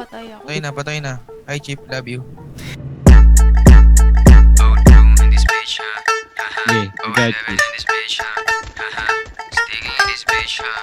patay ako. Patay na. Hi, Chief. Love you. In this bitch, huh? Yeah, I got you. In this bitch, huh? Sticking in this bitch, huh?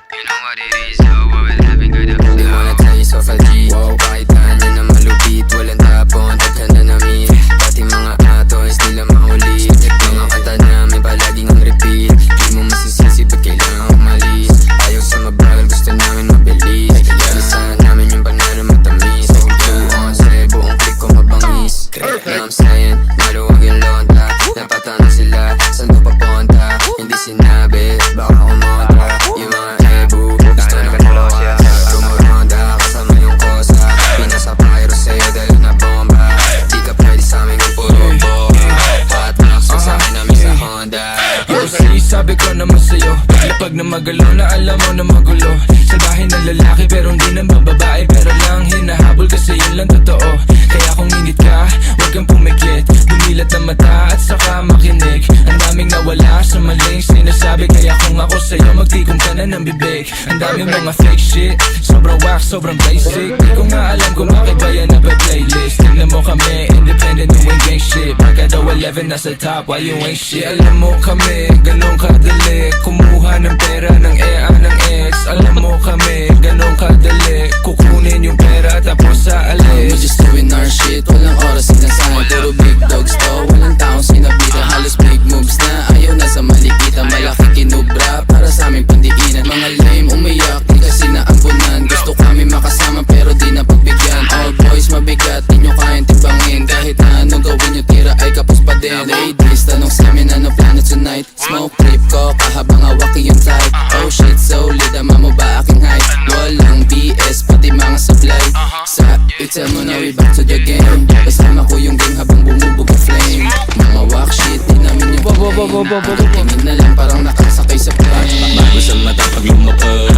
You know what it is, yo. What we're living good up. They wanna taste of a G. Wow, kahit na na malupit. Walang tapon, tagka na namin. Pati mga atos, nila maulit. Mga kanta namin palaging ang repeat. Di mo masisisi, ba't kailangan umalis? Ayaw sa mabagal, gusto namin mabilis. Bilisan namin yung panalo matamis. Buong sa buong click ko mabangis. Now I'm saying, maluwag yung lonta. Napatano sila, saan ko papunta? Hindi sinabi, baka kumontra. Yung mga ebo, gusto na kumoka. Rumuronda, kasama yung kosa. Pinasa pyro sa'yo dahil na bomba. Di ka pwede sa'min kung puro boka. Patmak sa akin namin sa Honda. Yo, sabi ko naman sa'yo, lapag na magalo na alam mo na magulo. Salbahin ng lalaki pero hindi ng bababae. Pero lang hinahabol kasi yun lang totoo. Kaya kung ingit ka, huwag kang pumikit. Dumilat na mata at saka makinig. Ang daming nawala sa maling sinasabi. Kaya kung ako sa'yo, magtikom ka na ng bibig. Ang daming mga fake shit, sobrang wax, sobrang basic. Di ko nga alam kung bakit ba yan na playlist. Tignan mo kami, independent, you ain't gang shit. Pagka daw 11 nasa top, why you ain't shit? Alam mo kami, ganun kadali. Kumuha ng pera ng EA ng ex. Alam mo kami, ganun kadali. Kukunin yung pera tapos sa We're alis. just doing our shit, walang oras sinasanay. Puro big dogs to, walang taong sinabitan. Halos big moves na, ayaw na sa malikitan. Malaki kinubra, para sa aming pandiinan. Mga lame umiyak, di kasi naampunan. Gusto kami makasama pero di na pagbigyan. All boys mabigat, di nyo kayang timbangin. Kahit na anong gawin nyo, tira ay kapos pa din. Ladies, tanong sa amin ano plano tonight. Smoke trip ko, kahabang hawaki yung type. Oh shit, solid, ama mo ba aking height? Walang BS, pati mga supply. Sa itsa mo na, we back to the game. Kasama ko yung gang habang bumubog ang flame. Mga walk shit, di namin yung tingin na lang parang nakasakay sa plane. Bago sa mata pag lumapag,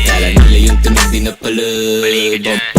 kala nila yung tunog di napalad.